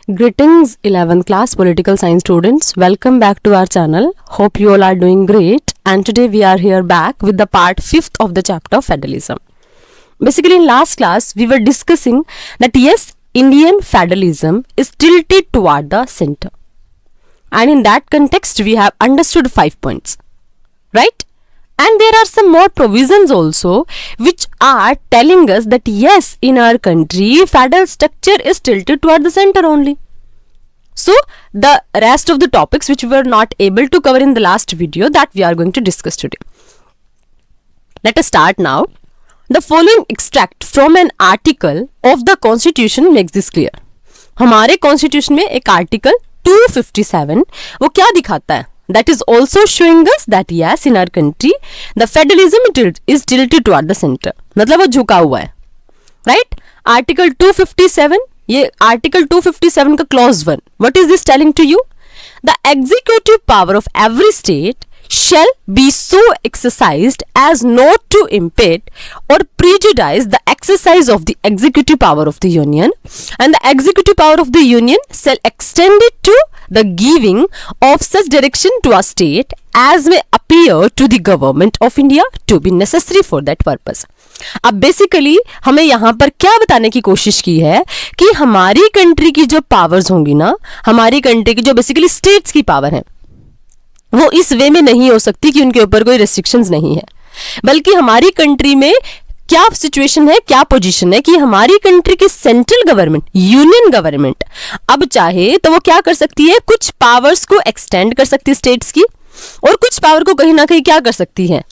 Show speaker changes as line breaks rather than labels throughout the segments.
Greetings 11th class political science students. Welcome back to our channel. Hope you all are doing great. And today we are here back with the part 5th of the chapter of federalism. Basically in last class we were discussing that yes, Indian federalism is tilted toward the center. And in that context we have understood 5 points. Right? And there are some more provisions also which are telling us that yes, in our country federal structure is tilted toward the center only. So the rest of the topics which we were not able to cover in the last video, that we are going to discuss today. Let us start now. The following extract from an article of the constitution makes this clear. हमारे constitution में एक article 257 वो क्या दिखाता है? That is also showing us that yes, in our country the federalism is tilted toward the center. मतलब वो झुका हुआ है, right? Article 257, ये Article 257 का clause 1. What is this telling to you? The executive power of every state shall be so exercised as not to impede or prejudice the exercise of the executive power of the union, and the executive power of the union shall extend it to the giving of such direction to a state as may appear to the government of India to be necessary for that purpose. अब basically हमें यहाँ पर क्या बताने की कोशिश की है कि हमारी कंट्री की जो पावर्स होंगी ना, हमारी कंट्री की जो बेसिकली स्टेट्स की पावर है, वो इस वे में नहीं हो सकती कि उनके ऊपर कोई रेस्ट्रिक्शंस नहीं है, बल्कि हमारी कंट्री में क्या सिचुएशन है, क्या पोजीशन है कि हमारी कंट्री की सेंट्रल गवर्नमेंट, यूनियन गवर्नमेंट अब चाहे तो वो क्या कर सकती है, कुछ पावर्स को एक्सटेंड कर सकती है स्टेट्स की, और कुछ पावर को कहीं ना कहीं क्या कर सकती है,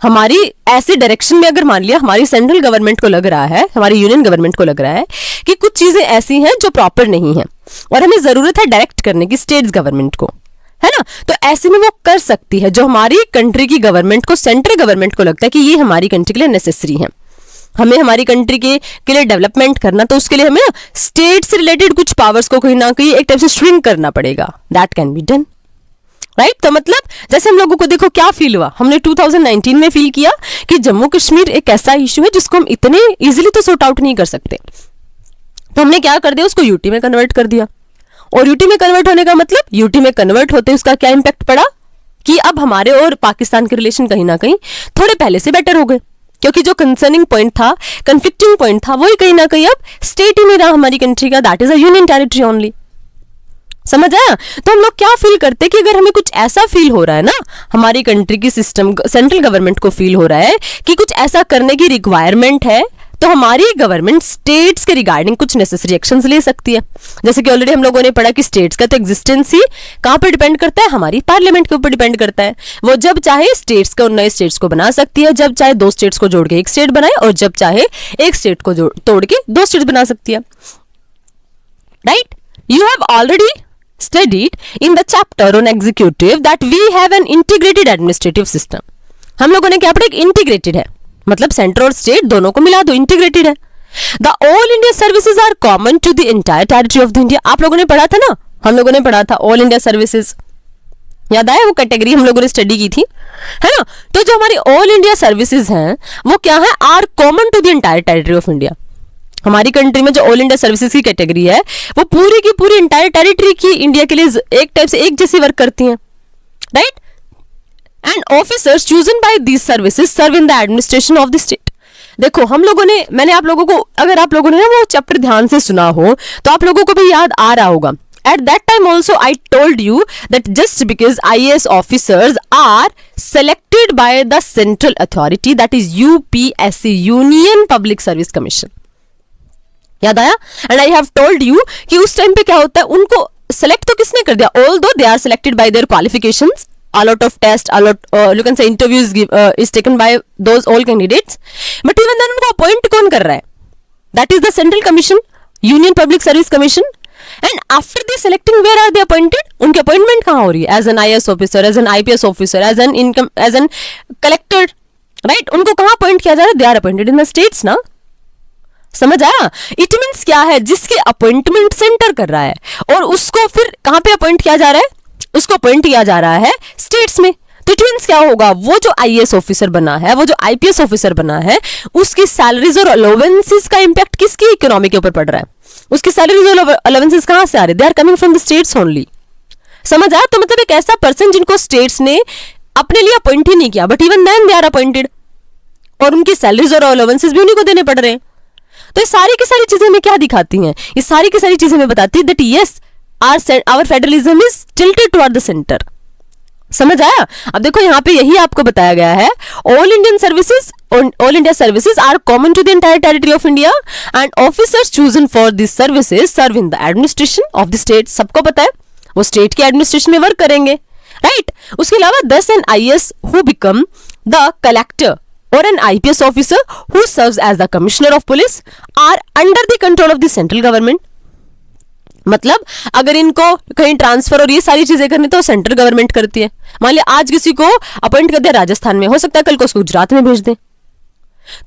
हमारी ऐसे डायरेक्शन में अगर मान लिया हमारी सेंट्रल गवर्नमेंट को लग रहा है, हमारी यूनियन गवर्नमेंट को लग रहा है कि कुछ चीजें ऐसी हैं जो प्रॉपर नहीं है और हमें जरूरत है डायरेक्ट करने की स्टेट्स गवर्नमेंट को, है ना, तो ऐसे में वो कर सकती है जो हमारी कंट्री की गवर्नमेंट को, सेंट्रल गवर्नमेंट को लगता है कि ये हमारी कंट्री के लिए नेसेसरी है, हमें हमारी कंट्री के लिए डेवलपमेंट करना, तो उसके लिए हमें ना स्टेट से रिलेटेड कुछ पावर्स को कहीं ना कहीं एक टाइप से श्रिंक करना पड़ेगा. That can be done, right. तो मतलब जैसे हम लोगों को देखो क्या फील हुआ, हमने 2019 में फील किया कि जम्मू कश्मीर एक ऐसा इशू है जिसको हम इतने इजीली तो सॉर्ट आउट नहीं कर सकते, तो हमने क्या कर दिया, उसको यूटी में कन्वर्ट कर दिया. और यूटी में कन्वर्ट होने का मतलब, यूटी में कन्वर्ट होते उसका क्या इंपैक्ट पड़ा कि अब हमारे और पाकिस्तान के रिलेशन कहीं ना कहीं थोड़े पहले से बेटर हो गए, क्योंकि जो कंसर्निंग पॉइंट था, कंफ्लिक्टिंग पॉइंट था, वही कहीं ना कहीं अब स्टेट ही नहीं रहा हमारी कंट्री का, that is a union territory only. समझ आया? तो हम लोग क्या फील करते हैं कि अगर हमें कुछ ऐसा फील हो रहा है ना, हमारी कंट्री की सिस्टम, सेंट्रल गवर्नमेंट को फील हो रहा है कि कुछ ऐसा करने की रिक्वायरमेंट है, तो हमारी गवर्नमेंट स्टेट्स के रिगार्डिंग कुछ नेसेसरी एक्शंस ले सकती है. जैसे कि ऑलरेडी हम लोगों ने पढ़ा कि स्टेट्स का तो एग्जिस्टेंस ही कहाँ पर डिपेंड करता है, हमारी पार्लियामेंट के ऊपर डिपेंड करता है. वो जब चाहे स्टेट्स को, नए स्टेट्स को बना सकती है, जब चाहे दो स्टेट्स को जोड़ के एक स्टेट बनाए, और जब चाहे एक स्टेट को तोड़ के दो स्टेट्स बना सकती है. Right? You have already studied in the chapter on executive that we have an integrated administrative system. हम लोगों ने क्या पढ़ा, इंटीग्रेटेड है मतलब सेंटर और स्टेट दोनों को मिला दो, इंटीग्रेटेड है. The all India services are common to the entire territory of the India. आप लोगों ने पढ़ा था ना, हम लोगों ने पढ़ा था ऑल इंडिया सर्विसेज, याद आया? वो कैटेगरी हम लोगों ने स्टडी की थी, है ना. तो जो हमारी ऑल इंडिया सर्विसेज हैं वो क्या है, are common to the entire territory of India. हमारी कंट्री में जो ऑल इंडिया सर्विसेज की कैटेगरी है वो पूरी की पूरी इंटायर टेरिटरी की इंडिया के लिए एक टाइप से एक जैसी वर्क करती हैं, right. And officers chosen by these services serve in the administration of the state. देखो हम लोगों ने, मैंने आप लोगों को, अगर आप लोगों ने वो चैप्टर ध्यान से सुना हो तो आप लोगों को भी याद आ रहा होगा. At that time also I told you that just because IAS officers are selected by the central authority, that is UPSC, Union Public Service Commission. याद आया? And I have told you कि उस टाइम पे क्या होता है, उनको select तो किसने कर दिया, although they are selected by their qualifications, a lot of test, a lot you can say interviews is taken by those all candidates, but even then उनको अपॉइंट कौन कर रहा है, that is the central commission, Union Public Service Commission. And after they selecting, where are they appointed? उनकी appointment कहाँ हो रही है, as an IAS officer, as an IPS officer, as an income, as an collector, right? उनको कहाँ appoint किया जा रहा है, they are appointed in the states ना. समझ आया? इट मीन्स क्या है, जिसके अपॉइंटमेंट सेंटर कर रहा है और उसको फिर कहां पे अपॉइंट किया जा रहा है, उसको अपॉइंट किया जा रहा है स्टेट्स में. तो इट मीन्स क्या होगा, वो जो आईएएस ऑफिसर बना है, वो जो आईपीएस ऑफिसर बना है, उसकी सैलरीज और अलोवेंसेस का इंपैक्ट किसकी इकोनॉमी के ऊपर पड़ रहा है, उसकी सैलरीज और अलाउंसेस कहां से आ रहे? They are coming from the states only. समझ आया? तो मतलब एक ऐसा पर्सन जिनको स्टेट्स ने अपने लिए अपॉइंट ही नहीं किया, but even then they are appointed, और उनकी सैलरीज और अलाउंसेस भी उन्हीं को देने पड़ रहे हैं। तो ये सारी की सारी चीजें हमें क्या दिखाती हैं? ये सारी की सारी चीजें हमें बताती है that yes our federalism is tilted toward the centre. समझ आया? अब देखो यहाँ पे यही आपको बताया गया है, all India services are common to the entire territory of India and officers chosen for this services serve in the administration of the state. सबको पता है वो स्टेट के एडमिनिस्ट्रेशन में वर्क करेंगे, राइट? उसके अलावा 10 an IAS who become the collector or an IPS officer who serves as the commissioner of police are under the control of the central government। मतलब अगर इनको कहीं ट्रांसफर और ये सारी चीजें करनी तो सेंट्रल गवर्नमेंट करती है। मान लिया आज किसी को अपॉइंट कर दिया राजस्थान में, हो सकता है कल को उसको गुजरात में भेज दें।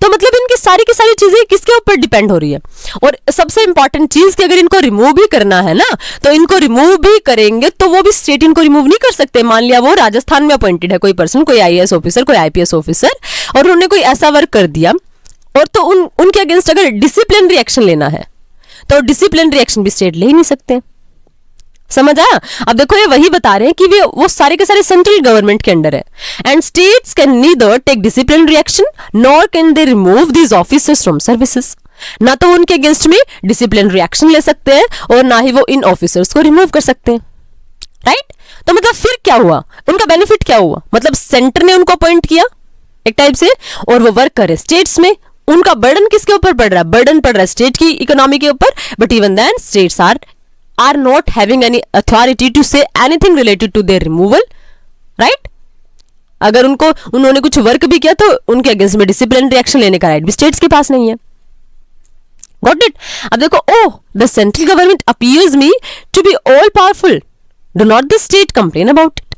तो मतलब इनकी सारी की सारी चीजें किसके ऊपर डिपेंड हो रही है? और सबसे इंपॉर्टेंट चीज कि अगर इनको रिमूव भी करना है ना, तो इनको रिमूव भी करेंगे तो वो भी स्टेट इनको रिमूव नहीं कर सकते। मान लिया वो राजस्थान में अपॉइंटेड है कोई पर्सन, कोई IAS ऑफिसर, कोई IPS ऑफिसर, और उन्होंने कोई ऐसा वर्क कर दिया और तो उनके अगेंस्ट अगर डिसिप्लिनरी एक्शन लेना है तो डिसिप्लिनरी एक्शन भी स्टेट ले ही नहीं सकते। समझ आया? अब देखो ये वही बता रहे हैं कि वो सारे के सारे सेंट्रल गवर्नमेंट के अंडर है and states can neither take disciplinary action nor can they remove these officers from services. ना तो उनके अगेंस्ट में डिसिप्लिनरी एक्शन ले सकते हैं और ना ही वो इन ऑफिसर्स को रिमूव कर सकते हैं, राइट? तो मतलब फिर क्या हुआ? उनका बेनिफिट क्या हुआ? मतलब सेंटर ने उनको अपॉइंट किया एक टाइप से और वो वर्क करे स्टेट्स में। उनका बर्डन किसके ऊपर पड़ रहा है? बर्डन पड़ रहा है स्टेट की इकोनॉमी के ऊपर, but even then states are not having any authority to say anything related to their removal, right? अगर उन्होंने कुछ वर्क भी किया तो उनके अगेंस्ट में डिसिप्लिनरी एक्शन लेने का राइट भी स्टेट्स के पास नहीं है। Got it? अब देखो, oh the central government appears me to be all powerful, do not the state complain about it.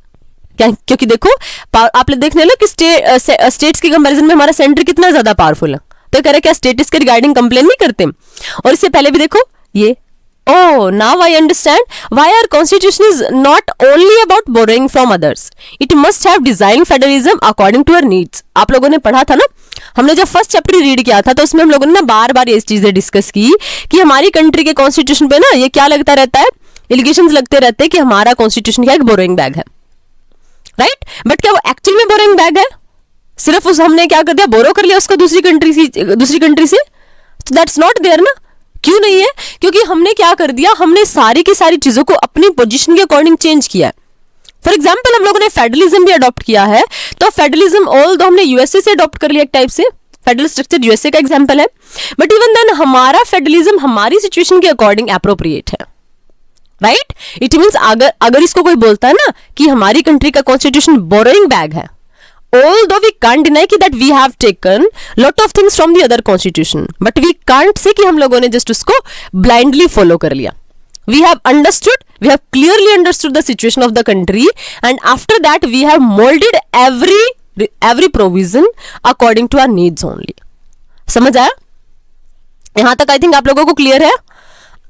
क्या? क्योंकि देखो आप लोग देखने लो कि स्टेट्स की कंपैरिजन में हमारा सेंटर कितना ज्यादा पावरफुल है। तो कह रहे क्या स्टेट इसके रिगार्डिंग कंप्लेन नहीं करते? और इससे पहले भी देखो ये Oh, now I understand why our constitution is not only about borrowing from others. It must have designed federalism according to our needs. आप लोगों ने पढ़ा था ना, हमने जब फर्स्ट चैप्टर रीड किया था तो उसमें हम लोगों ने ना बार बार ये चीजें डिस्कस की कि हमारी कंट्री के कॉन्स्टिट्यूशन पे ना ये क्या लगता रहता है, एलिगेशंस लगते रहते हैं कि हमारा कॉन्स्टिट्यूशन क्या एक बोरोइंग बैग है, राइट? बट क्या वो एक्चुअल में बोरोइंग बैग है? सिर्फ हमने क्या कर दिया, बोरो कर लिया उसको दूसरी कंट्री से? दैट्स नॉट देयर ना। क्यों नहीं है? क्योंकि हमने क्या कर दिया, हमने सारी की सारी चीजों को अपनी पोजीशन के अकॉर्डिंग चेंज किया है। फॉर एग्जांपल हम लोगों ने फेडरलिज्म भी अडॉप्ट किया है, तो फेडरलिज्म ऑल दो हमने यूएसए से अडॉप्ट कर लिया एक टाइप से, फेडरल स्ट्रक्चर यूएसए का एग्जांपल है, बट इवन देन हमारा फेडरलिज्म हमारी सिचुएशन के अकॉर्डिंग एप्रोप्रिएट है, राइट? इट मीन्स अगर इसको कोई बोलता है ना कि हमारी कंट्री का कॉन्स्टिट्यूशन बोरोइंग बैग है, although we can't deny that we have taken lot of things from the other constitution, but we can't say कि हम लोगों ने just उसको blindly follow कर लिया। We have clearly understood the situation of the country, and after that we have molded every provision according to our needs only। समझ आया? यहां तक आई थिंक आप लोगों को क्लियर है।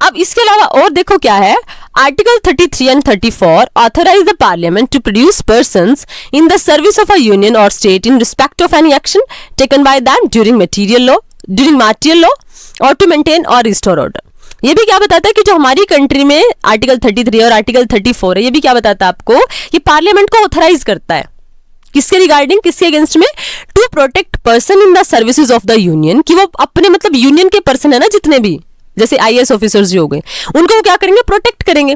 अब इसके अलावा और देखो क्या है, article 33 and 34 authorize the parliament to produce persons in the service of a union or state in respect of any action taken by them during martial law or to maintain or restore order। ये भी क्या बताता है कि जो हमारी country में article 33 और आर्टिकल 34 है, ये भी क्या बताता है आपको, ये पार्लियामेंट को ऑथराइज करता है किसके रिगार्डिंग, किसके अगेंस्ट में, to protect person in the services of the union, कि वो अपने मतलब यूनियन के पर्सन है ना जितने भी, जैसे IAS ऑफिसर्स जो हो गए, उनको वो क्या करेंगे, प्रोटेक्ट करेंगे।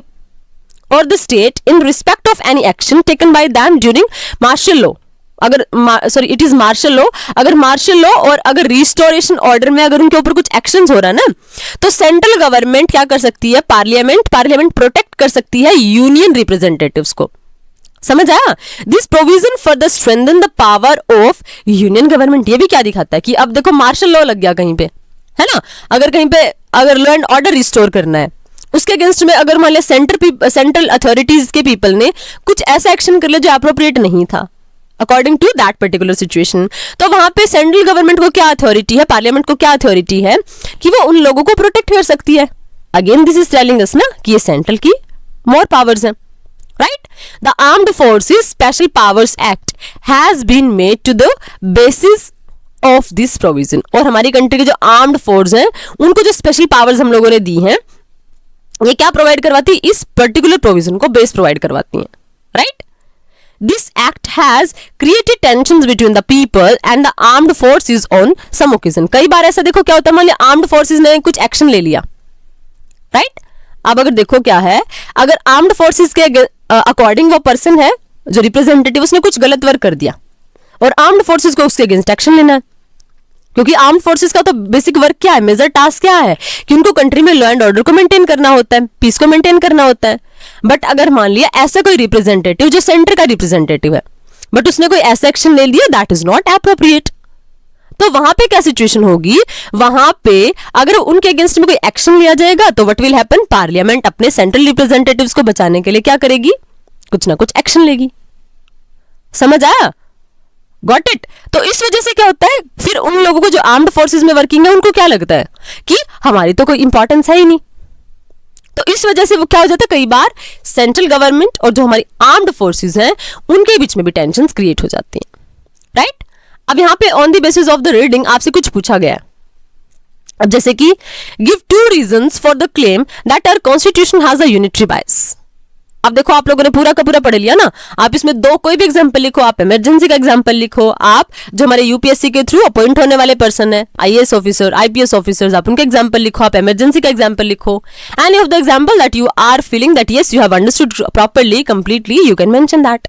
और the state in respect of any action taken by them during martial law, it is martial law, अगर मार्शल लॉ और अगर रिस्टोरेशन ऑर्डर में अगर उनके ऊपर कुछ एक्शंस हो रहा है ना, तो सेंट्रल गवर्नमेंट क्या कर सकती है, पार्लियामेंट प्रोटेक्ट कर सकती है यूनियन रिप्रेजेंटेटिव्स को। समझ आया? This provision further strengthen the power of union government. ये भी क्या दिखाता है कि अब देखो मार्शल लॉ लग गया कहीं पे, है ना, अगर कहीं पे अगर लॉ एंड ऑर्डर रिस्टोर करना है, उसके अगेंस्ट में अगर मान लिया सेंट्रल अथॉरिटीज के पीपल ने कुछ ऐसा एक्शन कर लिया जो अप्रोप्रिएट नहीं था according to that particular situation, तो वहां पे सेंट्रल गवर्नमेंट को क्या अथॉरिटी है, पार्लियामेंट को क्या अथॉरिटी है कि वो उन लोगों को प्रोटेक्ट कर सकती है। Again this is telling us ना कि ये सेंट्रल की मोर पावर्स है, right? The armed forces special powers act has been made to the basis of this provision, और हमारी कंट्री के जो आर्म्ड फोर्स हैं उनको जो स्पेशल पावर्स हम लोगों ने दी हैं ये क्या प्रोवाइड करवाती है, इस पर्टिकुलर प्रोविजन को बेस प्रोवाइड करवाती हैं, right. This act has created tensions between the people and the armed forces on some occasion. कई बार ऐसा देखो क्या होता है, मान लिया आर्म्ड फोर्सेस ने कुछ एक्शन ले लिया, राइट। अब अगर देखो क्या है, अगर आर्म्ड फोर्सेस के अकॉर्डिंग वो पर्सन है जो रिप्रेजेंटेटिव, उसने कुछ गलत वर्क कर दिया और आर्म्ड फोर्सेस को उसके अगेंस्ट एक्शन लेना है, क्योंकि आर्म्ड फोर्सेस का तो बेसिक वर्क क्या है, मेजर टास्क क्या है कि उनको कंट्री में लॉ एंड ऑर्डर को मेंटेन करना होता है, पीस को मेंटेन करना होता है। बट अगर मान लिया ऐसा कोई रिप्रेजेंटेटिव जो सेंटर का रिप्रेजेंटेटिव है बट उसने कोई ऐसा एक्शन ले लिया दैट इज नॉट एप्रोप्रिएट, तो वहां पे क्या सिचुएशन होगी, वहां पे अगर उनके अगेंस्ट में कोई एक्शन लिया जाएगा तो व्हाट विल हैपन, पार्लियामेंट अपने सेंट्रल रिप्रेजेंटेटिव्स को बचाने के लिए क्या करेगी, कुछ ना कुछ एक्शन लेगी। समझ आया, गॉट इट। तो इस वजह से क्या होता है, फिर उन लोगों को जो आर्म्ड फोर्सेस में वर्किंग है उनको क्या लगता है कि हमारी तो कोई इंपॉर्टेंस है ही नहीं, तो इस वजह से वो क्या हो जाता है, कई बार सेंट्रल गवर्नमेंट और जो हमारी आर्म्ड फोर्सेस हैं उनके बीच में भी टेंशंस क्रिएट हो जाती हैं, राइट। अब यहां पे on the basis of the reading आपसे कुछ पूछा गया है, अब जैसे कि give 2 reasons for the claim that our constitution has a unitary bias. अब देखो आप लोगों ने पूरा का पूरा पढ़ लिया ना, आप इसमें 2 कोई भी एग्जांपल लिखो, आप इमरजेंसी का एग्जांपल लिखो, आप जो हमारे यूपीएससी के थ्रू अपॉइंट होने वाले पर्सन है, आईएएस ऑफिसर, आईपीएस ऑफिसर्स, आप उनके एग्जांपल लिखो, आप इमरजेंसी का एग्जांपल लिखो, any of the example that you are feeling that yes you have understood properly completely, you can mention that,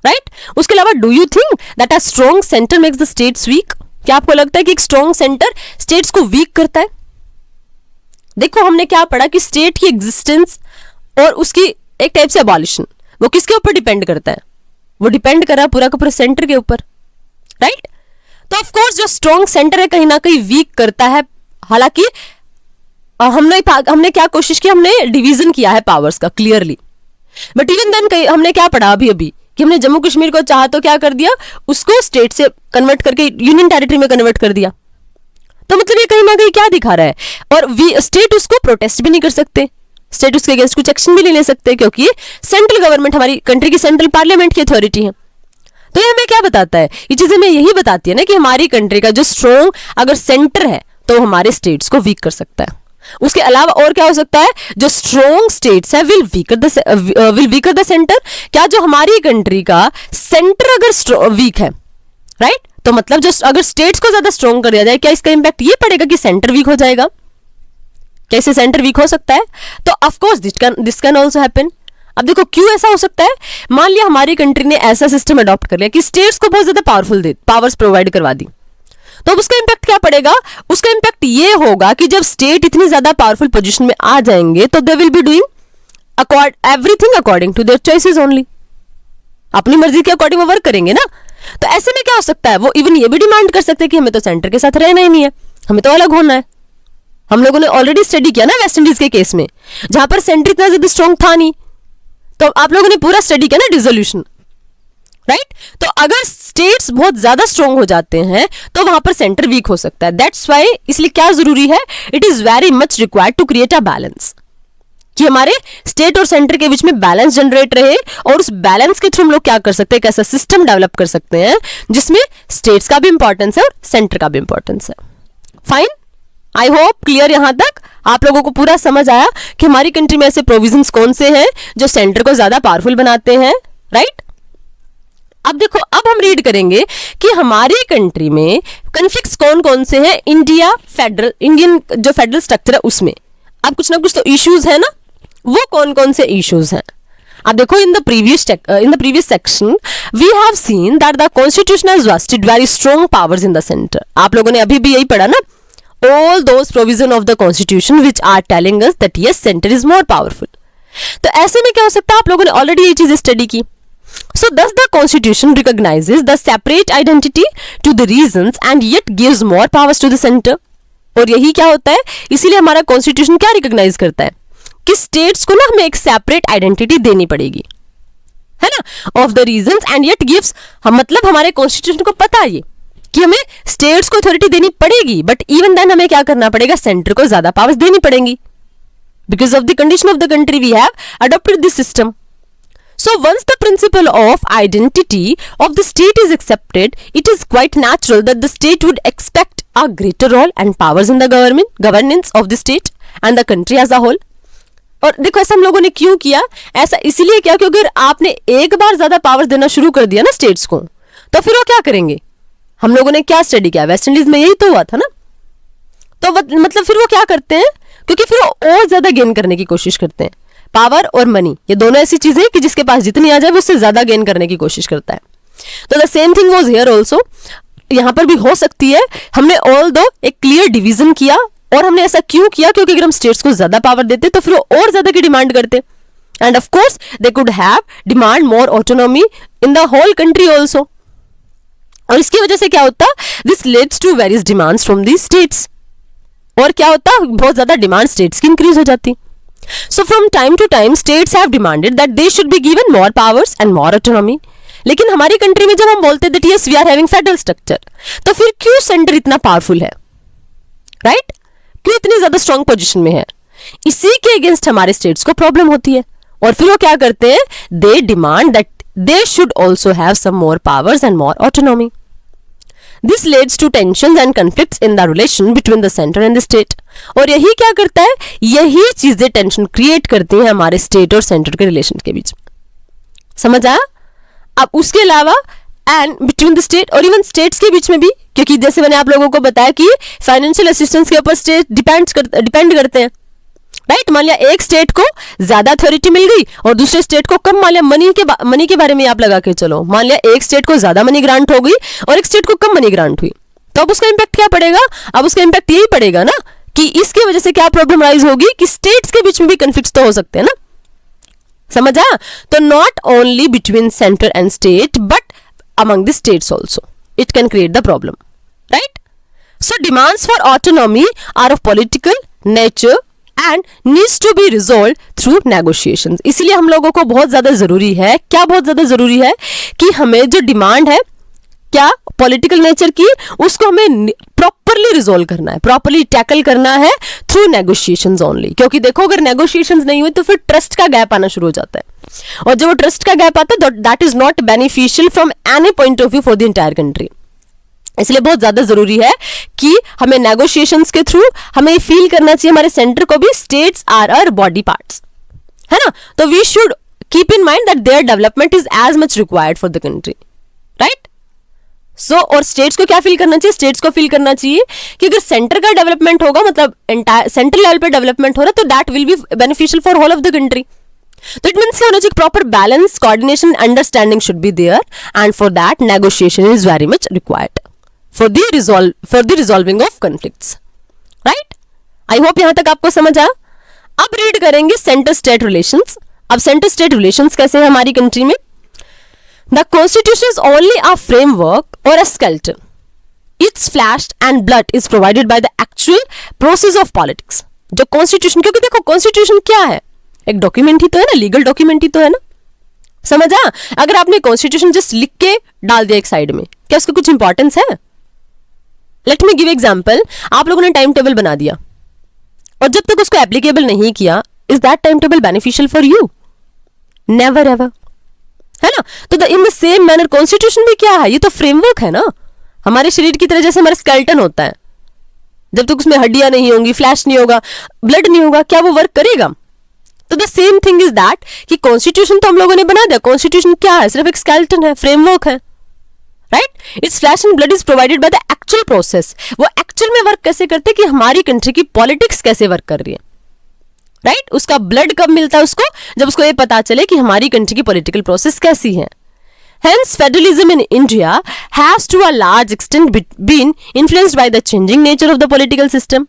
right. उसके अलावा do you think that a strong centre makes the states weak, क्या आपको लगता है कि एक strong centre states को weak करता है? देखो हमने क्या पढ़ा कि स्टेट की एग्जिस्टेंस और उसकी एक टाइप से अबॉलिशन वो किसके ऊपर डिपेंड करता है, वो डिपेंड कर रहा है पूरा का पूरा सेंटर के ऊपर, राइट। तो ऑफ कोर्स जो स्ट्रॉन्ग सेंटर है कहीं ना कहीं वीक करता है, हालांकि हमने क्या कोशिश की, हमने डिवीजन किया है पावर्स का क्लियरली, बट इवन देन हमने क्या पढ़ा अभी कि हमने जम्मू कश्मीर को चाहा तो क्या कर दिया, उसको स्टेट से कन्वर्ट करके यूनियन टेरिटरी में कन्वर्ट कर दिया। तो मतलब ये कहीं ना कहीं क्या दिखा रहा है, और स्टेट उसको प्रोटेस्ट भी नहीं कर सकते, स्टेट उसके अगेंस्ट कुछ एक्शन भी नहीं ले सकते, क्योंकि सेंट्रल गवर्नमेंट हमारी कंट्री की सेंट्रल पार्लियामेंट की अथॉरिटी है। तो ये हमें क्या बताता है, ये चीजें हमें यही बताती है ना कि हमारी कंट्री का जो स्ट्रॉन्ग अगर सेंटर है तो हमारे स्टेट्स को वीक कर सकता है। उसके अलावा और क्या हो सकता है, जो स्ट्रॉन्ग स्टेट्स है विल वीकर द सेंटर, क्या जो हमारी कंट्री का सेंटर अगर वीक है, राइट, तो मतलब जो अगर स्टेट्स को ज्यादा स्ट्रॉन्ग कर दिया जाए, क्या इसका इंपैक्ट ये पड़ेगा कि सेंटर वीक हो जाएगा? कैसे सेंटर वीक हो सकता है? तो of course this can also happen. अब देखो क्यों ऐसा हो सकता है, मान लिया हमारी कंट्री ने ऐसा सिस्टम अडॉप्ट कर लिया कि स्टेट्स को बहुत ज्यादा पावर्स प्रोवाइड करवा दी, तो उसका इंपैक्ट क्या पड़ेगा, उसका इंपैक्ट ये होगा कि जब स्टेट इतनी ज्यादा पावरफुल पोजीशन में आ जाएंगे तो they will be doing everything according to their choices only, अपनी मर्जी के अकॉर्डिंग वो वर्क करेंगे ना। तो ऐसे में क्या हो सकता है, वो इवन ये भी डिमांड कर सकते हैं कि हमें तो सेंटर के साथ रहना ही नहीं है, हमें तो अलग होना है। हम लोगों ने ऑलरेडी स्टडी किया ना वेस्ट इंडीज के केस में, जहां पर सेंटर इतना ज्यादा स्ट्रॉन्ग था नहीं, तो आप लोगों ने पूरा स्टडी किया ना डिसोल्यूशन, राइट। तो अगर स्टेट्स बहुत ज्यादा स्ट्रॉन्ग हो जाते हैं तो वहां पर सेंटर वीक हो सकता है। दैट्स वाई, इसलिए क्या जरूरी है, it is very much required to create a balance, कि हमारे स्टेट और सेंटर के बीच में बैलेंस जनरेट रहे, और उस बैलेंस के थ्रू हम लोग क्या कर सकते हैं, एक ऐसा सिस्टम डेवलप कर सकते हैं जिसमें स्टेट्स का भी इंपॉर्टेंस है और सेंटर का भी इंपॉर्टेंस है। फाइन, आई होप क्लियर, यहां तक आप लोगों को पूरा समझ आया कि हमारी कंट्री में ऐसे प्रोविजंस कौन से हैं जो सेंटर को ज्यादा पावरफुल बनाते हैं, राइट। अब देखो, अब हम रीड करेंगे कि हमारी कंट्री में कॉन्फ्लिक्ट्स कौन कौन से हैं, इंडियन जो फेडरल स्ट्रक्चर है उसमें। अब कुछ ना कुछ तो इश्यूज है ना, वो कौन कौन से इश्यूज हैं। अब देखो, in the previous section we have seen that the constitution has vested very strong powers in the center। आप लोगों ने अभी भी यही पढ़ा ना, all those provision of the constitution which are telling us that yes center is more powerful। तो ऐसे में क्या हो सकता है, आप लोगों ने ऑलरेडी ये चीज स्टडी की। So thus the constitution recognizes the separate identity to the regions and yet gives more powers to the center। और यही क्या होता है, इसीलिए हमारा कॉन्स्टिट्यूशन क्या रिकॉग्नाइज करता है कि स्टेट्स को ना हमें एक सेपरेट आइडेंटिटी देनी पड़ेगी, है ना, of the reasons and yet gives, हम मतलब हमारे कॉन्स्टिट्यूशन को पता है कि हमें स्टेट्स को अथॉरिटी देनी पड़ेगी, बट इवन देन हमें क्या करना पड़ेगा, सेंटर को ज्यादा पावर्स देनी पड़ेंगी, because of the condition of the country we have adopted this system. So once the principle of identity of the state is accepted, it is quite natural that the state would expect a greater role and powers in the governance of the state and the country as a whole. और देखो ऐसा हम लोगों ने क्यों किया, ऐसा इसलिए किया क्योंकि अगर आपने एक बार ज्यादा पावर्स देना शुरू कर दिया ना स्टेट्स को, तो फिर वो क्या करेंगे. हम लोगों ने क्या स्टडी किया, वेस्ट इंडीज में यही तो हुआ था ना. तो मतलब फिर वो क्या करते हैं, क्योंकि फिर वो और ज्यादा गेन करने की कोशिश करते हैं. पावर और मनी ये दोनों ऐसी चीजें कि जिसके पास जितनी आ जाए वो उससे ज्यादा गेन करने की कोशिश करता है. तो the same thing was here also. यहां पर भी हो सकती है. हमने ऑल दो एक क्लियर डिवीजन किया, और हमने ऐसा क्यों किया क्योंकि अगर हम स्टेट्स को ज्यादा पावर देते तो फिर वो और ज्यादा की डिमांड करते. And of course they could have demand more autonomy in the whole country also. और इसकी वजह से क्या होता, this leads to various demands from the states. और क्या होता, बहुत ज्यादा डिमांड स्टेट्स की इंक्रीज हो जाती. So from time to time states have demanded that they should be given more powers and more autonomy. लेकिन हमारी कंट्री में जब हम बोलते हैं that yes we are having federal structure, तो फिर क्यों सेंटर इतना पावरफुल है, राइट? क्यों इतनी ज्यादा स्ट्रॉन्ग पोजीशन में है? इसी के अगेंस्ट हमारे स्टेट्स को प्रॉब्लम होती है. और फिर वो क्या करते हैं, they demand that they should also have some more powers and more autonomy. This leads to tensions and conflicts in the relation between the center and the state. और यही क्या करता है, यही चीजें टेंशन क्रिएट करती हैं हमारे स्टेट और सेंटर के रिलेशन के बीच. समझ आया? अब उसके अलावा एंड बिटवीन द स्टेट और इवन स्टेट्स के बीच में भी, क्योंकि जैसे मैंने आप लोगों को बताया कि फाइनेंशियल असिस्टेंस के ऊपर स्टेट डिपेंड करते हैं, राइट? मान लिया एक स्टेट को ज्यादा अथॉरिटी मिल गई और दूसरे स्टेट को कम. मान लिया मनी के बारे में आप लगा के चलो, मान लिया एक स्टेट को ज्यादा मनी ग्रांट हो गई और एक स्टेट को कम मनी ग्रांट हुई, तो अब उसका इंपैक्ट क्या पड़ेगा? अब उसका इंपैक्ट यही पड़ेगा ना कि इसकी वजह से क्या प्रॉब्लम राइज होगी कि स्टेट्स के बीच में भी कन्फ्लिक्ट तो हो सकते हैं ना. समझ आया? तो not only between centre and state but among the states also it can create the problem, right? So demands for autonomy are of political nature and needs to be resolve through negotiations. इसलिए हम लोगों को बहुत ज्यादा जरूरी है, क्या बहुत ज्यादा जरूरी है कि हमें जो डिमांड है क्या पॉलिटिकल नेचर की, उसको हमें प्रॉपरली रिजोल्व करना है, प्रॉपरली टैकल करना है थ्रू नेगोशिएशंस ओनली. क्योंकि देखो अगर नेगोशिएशंस नहीं हुए तो फिर ट्रस्ट का गैप आना शुरू हो जाता है, और जब वो ट्रस्ट का गैप आता है that is not beneficial from any point of view for the entire country. इसलिए बहुत ज्यादा जरूरी है कि हमें नेगोशिएशंस के थ्रू हमें फील करना चाहिए हमारे सेंटर को भी states are our body parts, है ना? तो we should keep in mind that their development is as much required for the country, right? So और स्टेट्स को क्या फील करना चाहिए? स्टेट्स को फील करना चाहिए कि अगर सेंटर का डेवलपमेंट होगा, मतलब एंटायर सेंट्रल लेवल पे डेवलपमेंट हो रहा है, तो that will be beneficial for whole of the country. तो इट मीन्स क्या होना चाहिए, proper balance, coordination, understanding should be there, and for that negotiation is very much required for the resolving of conflicts, right? I hope यहां तक आपको समझ आया. अब रीड करेंगे सेंटर स्टेट रिलेशंस. अब सेंटर स्टेट रिलेशंस कैसे है हमारी कंट्री में? The constitution is only a framework or a skeleton. Its flesh and blood is provided by the actual process of politics. जो कॉन्स्टिट्यूशन, क्योंकि देखो कॉन्स्टिट्यूशन क्या है, एक डॉक्यूमेंट ही तो है ना, लीगल डॉक्यूमेंट ही तो है ना. समझ आ? अगर आपने कॉन्स्टिट्यूशन जस्ट लिख के डाल दिया एक साइड में, क्या उसका कुछ इंपॉर्टेंस है? Let me give example. आप लोगों ने टाइम टेबल बना दिया और जब तक उसको एप्लीकेबल नहीं किया, is that time table beneficial for you? Never ever, है ना? तो in the same manner constitution भी क्या है, ये तो फ्रेमवर्क है ना. हमारे शरीर की तरह जैसे हमारा स्केलेटन होता है, जब तक उसमें हड्डियां नहीं होंगी, फ्लैश नहीं होगा, ब्लड नहीं होगा, क्या वो वर्क करेगा? तो the same thing is that कि कॉन्स्टिट्यूशन तो हम लोगों ने बना दिया. कॉन्स्टिट्यूशन क्या है? सिर्फ एक स्केलेटन है, फ्रेमवर्क है, right? It's flash and blood is provided by the actual process. वो एक्चुअल में वर्क कैसे करते हैं कि हमारी कंट्री की पॉलिटिक्स कैसे वर्क कर रही है, राइट? उसका ब्लड कब मिलता है उसको? जब उसको ये पता चले कि हमारी कंट्री की पॉलिटिकल प्रोसेस कैसी है. Hence, federalism in India has to a large extent been influenced by the changing nature of the political system.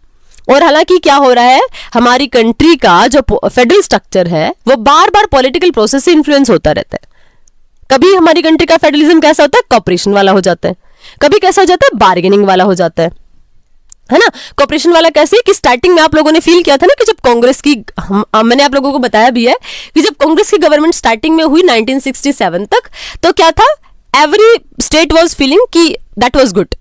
और हालांकि क्या हो रहा है, हमारी कंट्री का जो फेडरल स्ट्रक्चर है वो बार बार पॉलिटिकल प्रोसेस से इन्फ्लुएंस होता रहता है. कभी हमारी कंट्री का फेडरलिज्म कैसा होता है, कॉपरेशन वाला हो जाता है. कभी कैसा हो जाता है, बार्गेनिंग वाला हो जाता है ना? कॉपरेशन वाला कैसे कि स्टार्टिंग में आप लोगों ने फील किया था ना कि जब कांग्रेस की, मैंने आप लोगों को बताया भी है कि जब कांग्रेस की गवर्नमेंट स्टार्टिंग में हुई 1967 तक, तो क्या था, एवरी स्टेट वाज फीलिंग कि दैट वाज गुड,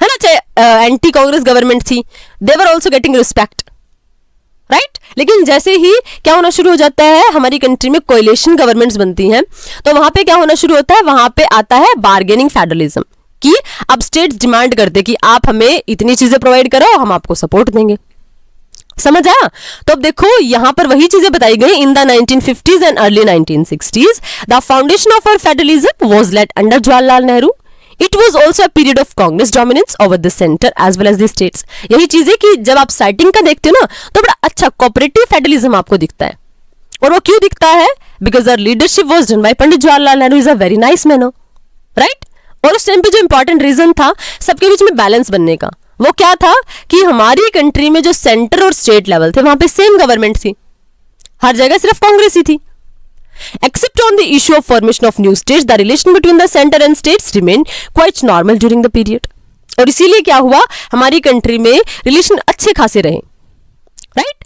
है ना? चाहे एंटी कांग्रेस गवर्नमेंट थी, they were also getting respect, right लेकिन जैसे ही क्या होना शुरू हो जाता है, हमारी कंट्री में कोएलिशन गवर्नमेंट्स बनती हैं, तो वहां पे क्या होना शुरू होता है, वहां पे आता है बार्गेनिंग फेडरलिज्म कि अब स्टेट्स डिमांड करते कि आप हमें इतनी चीजें प्रोवाइड करो, हम आपको सपोर्ट देंगे। समझ आया? तो अब देखो यहां पर वही चीजें बताई गई। In the 1950s and early 1960s the foundation of our federalism was laid under Jawaharlal Nehru. It was also a period of Congress dominance over the centre as well as the states. यही चीजें कि जब आप स्टार्टिंग का देखते हो ना, तो बड़ा अच्छा कोऑपरेटिव फेडरलिज्म आपको दिखता है। और वो क्यों दिखता है? Because our leadership was done by Pandit Jawaharlal Nehru is a very nice man, right. और उस टाइम पे जो इंपॉर्टेंट रीजन था सबके बीच में बैलेंस बनने का, वो क्या था कि हमारी कंट्री में जो सेंटर और स्टेट लेवल थे वहां पे सेम गवर्नमेंट थी, हर जगह सिर्फ कांग्रेस ही थी। Except on the issue of formation of new states, the relation between the center and states remained quite normal during the period. और इसीलिए क्या हुआ, हमारी कंट्री में रिलेशन अच्छे खासे रहे, right.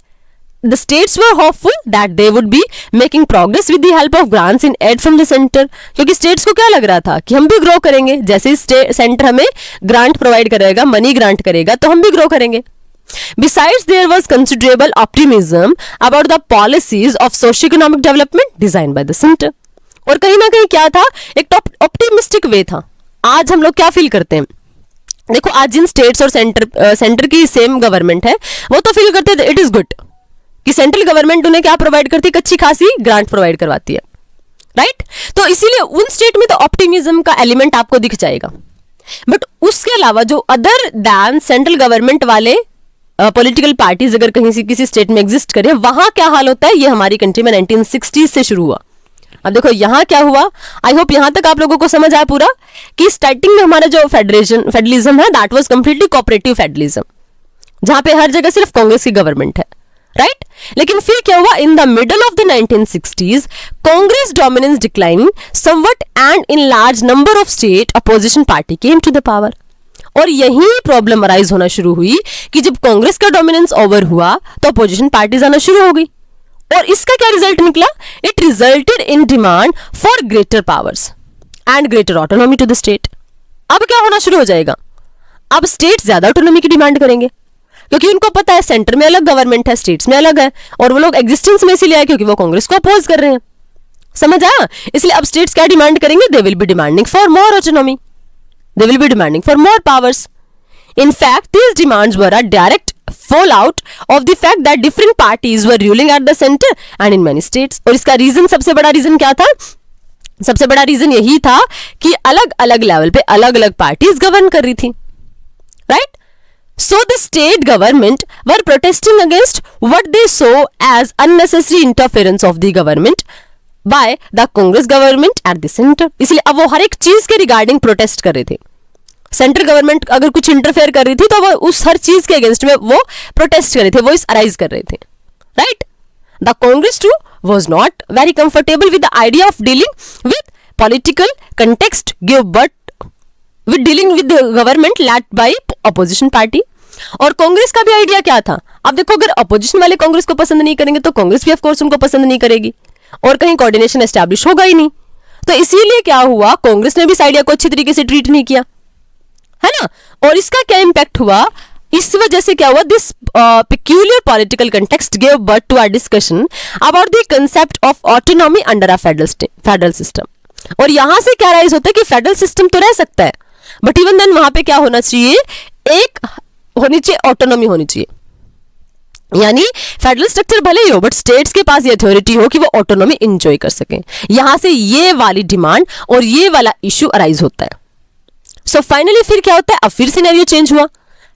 The states were hopeful that they would be making progress with the help of grants in aid from the center. क्योंकि स्टेट्स को क्या लग रहा था कि हम भी ग्रो करेंगे, जैसे सेंटर हमें ग्रांट प्रोवाइड करेगा, मनी ग्रांट करेगा, तो हम भी ग्रो करेंगे। Besides, there was considerable optimism about the policies of socio-economic development designed by the center. और कहीं ना कहीं क्या था, एक ऑप्टिमिस्टिक वे था। आज हम लोग क्या फील करते हैं, देखो आज जिन स्टेट्स और सेंटर की सेम गवर्नमेंट है, वो तो फील करते हैं इट इज गुड कि सेंट्रल गवर्नमेंट उन्हें क्या प्रोवाइड करती है, अच्छी खासी ग्रांट प्रोवाइड करवाती है, राइट। तो इसीलिए उन स्टेट में तो ऑप्टिमिज्म का एलिमेंट आपको दिख जाएगा। बट उसके अलावा जो अदर दैन सेंट्रल गवर्नमेंट वाले पॉलिटिकल पार्टीज अगर कहीं से किसी स्टेट में एग्जिस्ट करें, वहां क्या हाल होता है, ये हमारी कंट्री में 1960s से शुरू हुआ। अब देखो यहां क्या हुआ, आई होप यहां तक आप लोगों को समझ आया पूरा कि स्टार्टिंग में हमारा जो फेडरलिज्म है that was completely cooperative federalism, जहां पे हर जगह सिर्फ कांग्रेस की गवर्नमेंट है, राइट। लेकिन फिर क्या हुआ, in the middle of the 1960s Congress dominance declining somewhat and in large number of state opposition party came to the power. और यही प्रॉब्लम अराइज होना शुरू हुई कि जब कांग्रेस का डोमिनेंस ओवर हुआ तो अपोजिशन पार्टीज आना शुरू हो गई। और इसका क्या रिजल्ट निकला, it resulted in demand for greater powers and greater autonomy to the state. अब क्या होना शुरू हो जाएगा, अब स्टेट ज्यादा ऑटोनॉमी की डिमांड करेंगे, क्योंकि उनको पता है सेंटर में अलग गवर्नमेंट है, स्टेट्स में अलग है, और वो लोग एग्जिस्टेंस में इसीलिए आए क्योंकि वो कांग्रेस को अपोज कर रहे हैं। समझ आया? इसलिए अब स्टेट्स क्या डिमांड करेंगे, दे will B demanding for more autonomy, they will be demanding for more powers. In fact, these demands were a direct fallout of the fact that different parties were ruling at the center and in many states. और इसका reason, सबसे बड़ा reason क्या था, सबसे बड़ा reason यही था कि अलग अलग लेवल पे अलग अलग पार्टीज गवर्न कर रही थी, right. So the state government were protesting against what they saw as unnecessary interference of the government by the Congress government at the center. इसलिए अब वो हर एक चीज के रिगार्डिंग प्रोटेस्ट कर रहे थे। सेंट्रल गवर्नमेंट अगर कुछ इंटरफेयर कर रही थी तो वो उस हर चीज के अगेंस्ट में वो प्रोटेस्ट कर रहे थे, वो इस अराइज कर रहे थे, right. The Congress too was not very comfortable with the idea of dealing with political context give but with dealing with government led by opposition party. और कांग्रेस का भी आइडिया क्या था, अब देखो अगर अपोजिशन वाले कांग्रेस को पसंद नहीं करेंगे तो कांग्रेस भी ऑफ कोर्स उनको पसंद नहीं करेगी, और कहीं कोऑर्डिनेशन एस्टैब्लिश होगा ही नहीं। तो इसीलिए क्या हुआ, कांग्रेस ने भी इस आइडिया को अच्छी तरीके से ट्रीट नहीं किया, है ना। और इसका क्या इंपैक्ट हुआ, इस वजह से क्या हुआ, this peculiar political context gave birth to our discussion about the concept of autonomy under a federal system. और यहां से क्या राइज होता है कि फेडरल सिस्टम तो रह सकता है, बट इवन देन वहां पे क्या होना चाहिए, एक होनी चाहिए ऑटोनॉमी होनी चाहिए, यानी फेडरल स्ट्रक्चर भले ही हो बट स्टेट्स के पास ये अथॉरिटी हो कि वो ऑटोनॉमी एंजॉय कर सके। यहां से ये वाली डिमांड और ये वाला इश्यू अराइज होता है। सो फाइनली फिर क्या होता है, अब फिर सिनेरियो चेंज हुआ,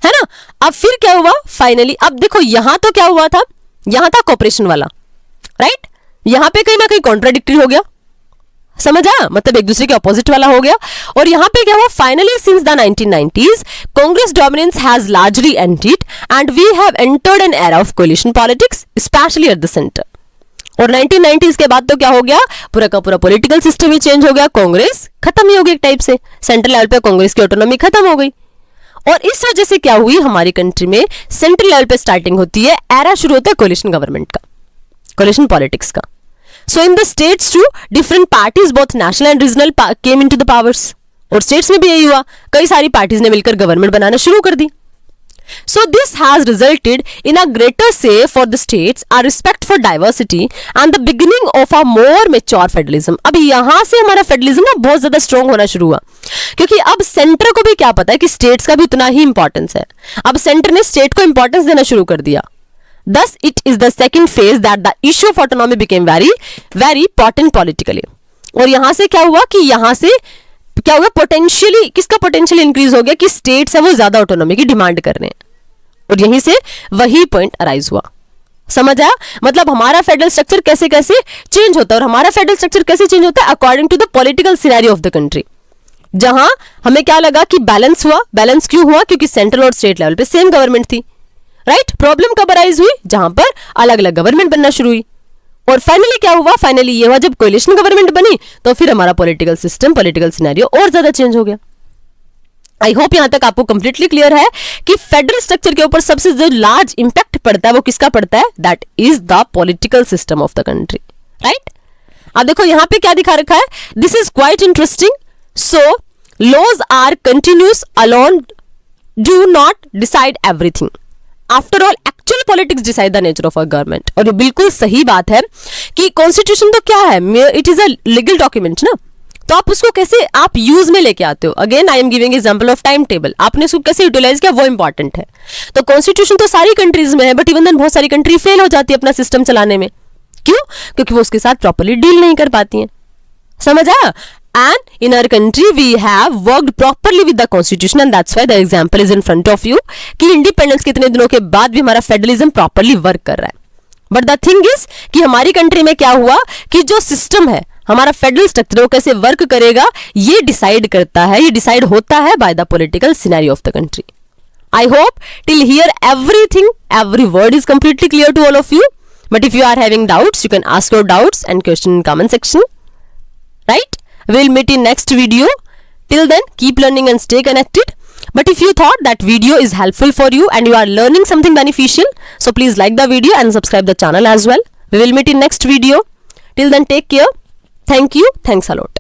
है ना। अब फिर क्या हुआ फाइनली, अब देखो यहां तो क्या हुआ था, यहां था कॉपरेशन वाला, राइट। यहां पे कहीं ना कहीं कॉन्ट्राडिक्टरी हो गया, समझ आया, मतलब एक दूसरे के ऑपोजिट वाला हो गया। और यहां पे क्या हुआ, finally since the 1990s Congress dominance has largely ended and we have entered an era of coalition politics specially at the centre. और 1990s के बाद तो क्या हो गया, पूरा का पूरा पॉलिटिकल सिस्टम ही चेंज हो गया, कांग्रेस खत्म ही हो गई एक टाइप से, सेंट्रल लेवल पे कांग्रेस की ऑटोनॉमी खत्म हो गई। और इस वजह से क्या हुई, हमारी कंट्री में सेंट्रल लेवल पे स्टार्टिंग होती है, एरा शुरू होता है कोलिशन गवर्नमेंट का, कोलिशन पॉलिटिक्स का। So in the states too, different parties, both national and regional, came into the powers. और states में भी यही हुआ, कई सारी पार्टीज ने मिलकर गवर्नमेंट बनाना शुरू कर दी। So this has resulted in a greater say for the states, a respect for diversity and the beginning of a more mature federalism. अब यहाँ से हमारा फेडरलिज्म ना बहुत ज्यादा स्ट्रॉन्ग होना शुरू हुआ, क्योंकि अब सेंटर को भी क्या पता है कि स्टेट्स का भी उतना ही इंपॉर्टेंस है. अब सेंटर ने स्टेट को इंपॉर्टेंस देना शुरू कर दिया. Thus it is the second phase that the issue of autonomy became very very important politically. और यहाँ से क्या हुआ कि यहाँ से क्या हुआ, पोटेंशियली किसका पोटेंशियल इंक्रीज हो गया कि स्टेट्स है वो ज्यादा ऑटोनॉमी की डिमांड कर रहे हैं, और यहीं से वही पॉइंट अराइज हुआ. समझ आया? मतलब हमारा फेडरल स्ट्रक्चर कैसे कैसे चेंज होता है, और हमारा फेडरल स्ट्रक्चर कैसे चेंज होता है according to the political scenario of the country. जहां हमें क्या लगा कि बैलेंस हुआ. बैलेंस क्यों हुआ? क्योंकि सेंट्रल और स्टेट लेवल पे सेम गवर्नमेंट थी, राइट. प्रॉब्लम कब अराइज हुई? जहां पर अलग अलग गवर्नमेंट बनना शुरू हुई. और फाइनली क्या हुआ? फाइनली ये हुआ जब कोलिशन गवर्नमेंट बनी तो फिर हमारा पॉलिटिकल सिस्टम, पॉलिटिकल सिनेरियो और ज्यादा चेंज हो गया. आई होप यहां तक आपको कंप्लीटली क्लियर है कि फेडरल स्ट्रक्चर के ऊपर सबसे जो लार्ज इंपैक्ट पड़ता है वो किसका पड़ता है? That is the political system of the country, right. अब देखो यहां पे क्या दिखा रखा है, this is quite interesting. So laws are continuous alone do not decide everything. After all actual politics decide the nature of a government. और ये बिल्कुल सही बात है कि कॉन्स्टिट्यूशन तो क्या है, it is a legal document ना, तो आप उसको कैसे आप यूज में लेके आते हो. Again I am giving example of time table. आपने उसको कैसे यूटिलाइज किया वो इंपॉर्टेंट है. तो कॉन्स्टिट्यूशन तो सारी कंट्रीज में है, बट इवन देन बहुत सारी कंट्री फेल हो जाती है अपना सिस्टम चलाने में. क्यों? क्योंकि वो उसके साथ प्रॉपरली डील नहीं कर पाती हैं. समझ आया? And in our country we have worked properly with the constitution and that's why the example is in front of you कि इंडिपेंडेंस कितने दिनों के बाद भी हमारा फेडरलिज्म प्रॉपरली वर्क कर रहा है. बट द थिंग इज कि हमारी कंट्री में क्या हुआ कि जो सिस्टम है हमारा फेडरल स्ट्रक्चर वो कैसे वर्क करेगा ये डिसाइड करता है, ये डिसाइड होता है by the political scenario of the country. I hope till here everything, every word is completely clear to all of you. But if you are having doubts you can ask your doubts and question in comment section, right. We'll meet in next video. Till then, keep learning and stay connected. But if you thought that video is helpful for you and you are learning something beneficial, so please like the video and subscribe the channel as well. We will meet in next video. Till then, take care. Thank you. Thanks a lot.